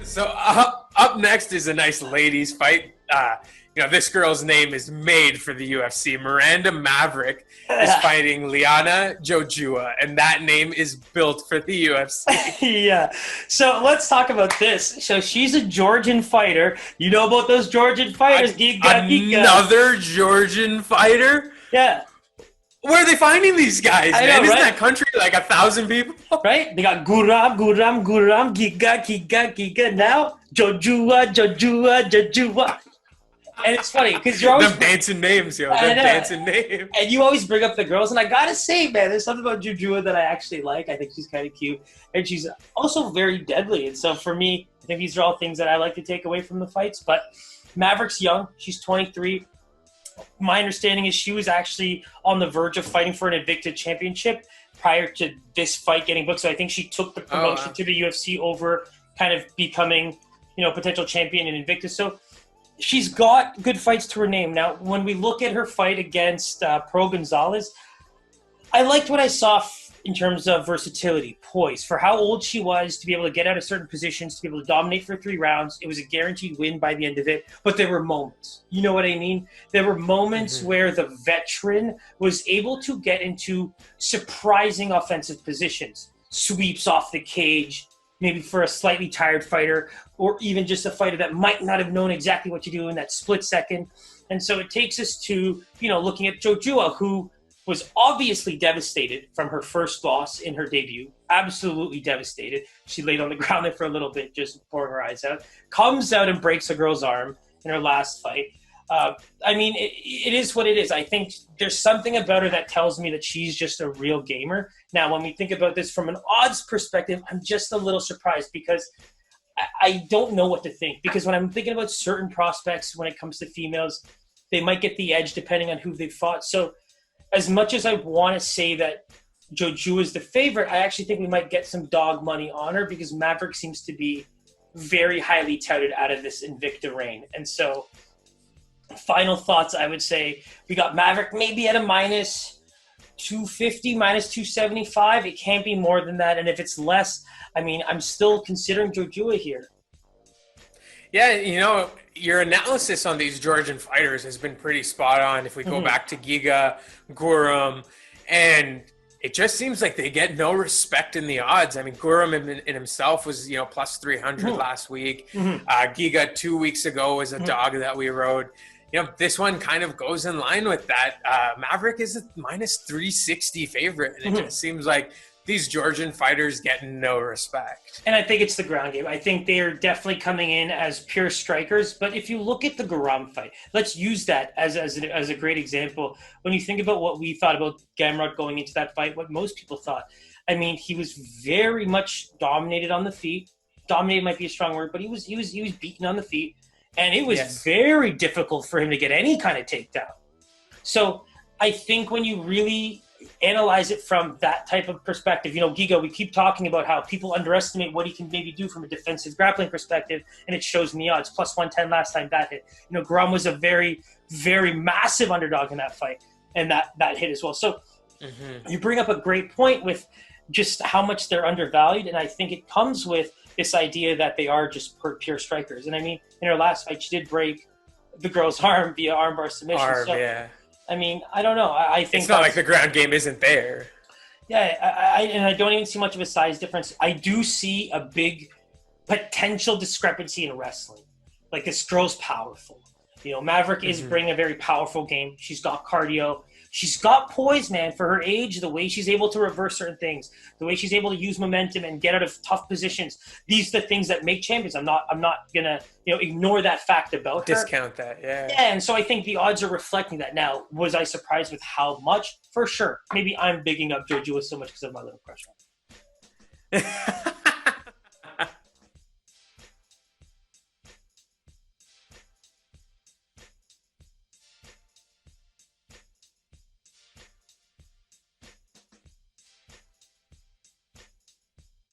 So up next is a nice ladies fight. This girl's name is made for the UFC. Miranda Maverick is fighting Liana Jojua, and that name is built for the UFC. Yeah. So let's talk about this. So she's a Georgian fighter. You know about those Georgian fighters? Another Georgian fighter? Yeah. Where are they finding these guys, man? Know, Isn't right? that country like 1,000 people? Right? They got Guram, Giga. Now, Jojua. And it's funny because you're always them dancing names, yo. Them dancing names. And you always bring up the girls, and I gotta say, man, there's something about Jojua that I actually like. I think she's kind of cute, and she's also very deadly. And so for me, I think these are all things that I like to take away from the fights. But Maverick's young; she's 23. My understanding is she was actually on the verge of fighting for an Invicta championship prior to this fight getting booked. So I think she took the promotion to the UFC over kind of becoming, potential champion in Invicta. So she's got good fights to her name. Now, when we look at her fight against Pro Gonzalez, I liked what I saw in terms of versatility, poise, for how old she was, to be able to get out of certain positions, to be able to dominate for 3 rounds. It was a guaranteed win by the end of it, but there were moments. You know what I mean? There were moments where the veteran was able to get into surprising offensive positions, sweeps off the cage, maybe for a slightly tired fighter, or even just a fighter that might not have known exactly what to do in that split second. And so it takes us to, looking at Jojua, who was obviously devastated from her first loss in her debut. Absolutely devastated. She laid on the ground there for a little bit, just pouring her eyes out. Comes out and breaks a girl's arm in her last fight. It is what it is. I think there's something about her that tells me that she's just a real gamer. Now, when we think about this from an odds perspective, I'm just a little surprised because I don't know what to think. Because when I'm thinking about certain prospects when it comes to females, they might get the edge depending on who they've fought. So as much as I want to say that Jojua is the favorite, I actually think we might get some dog money on her because Maverick seems to be very highly touted out of this Invicta reign. And so final thoughts, I would say we got Maverick maybe at a minus 250, minus 275. It can't be more than that. And if it's less, I'm still considering Jojua here. Yeah, your analysis on these Georgian fighters has been pretty spot on. If we go back to Giga, Guram, and it just seems like they get no respect in the odds. Guram in himself was, plus 300 last week. Giga 2 weeks ago was a dog that we rode. This one kind of goes in line with that. Maverick is a minus 360 favorite, and it just seems like these Georgian fighters get no respect. And I think it's the ground game. I think they're definitely coming in as pure strikers. But if you look at the Guram fight, let's use that as a great example. When you think about what we thought about Gamrot going into that fight, what most people thought, he was very much dominated on the feet. Dominated might be a strong word, but he was beaten on the feet. And it was very difficult for him to get any kind of takedown. So I think when you really analyze it from that type of perspective, Giga, we keep talking about how people underestimate what he can maybe do from a defensive grappling perspective, and it shows in the odds. Plus 110 last time that hit. Guram was a very, very massive underdog in that fight, and that hit as well. So you bring up a great point with just how much they're undervalued, and I think it comes with this idea that they are just pure strikers. And in her last fight, she did break the girl's arm via armbar submission. I don't know. I think it's not like the ground game isn't there. Yeah, I don't even see much of a size difference. I do see a big potential discrepancy in wrestling. Like, this girl's powerful. Maverick is bringing a very powerful game. She's got cardio. She's got poise, man, for her age, the way she's able to reverse certain things, the way she's able to use momentum and get out of tough positions. These are the things that make champions. I'm not gonna, ignore that fact about her. Discount that, yeah. Yeah, and so I think the odds are reflecting that. Now, was I surprised with how much? For sure. Maybe I'm bigging up Jojua so much because of my little crush on her.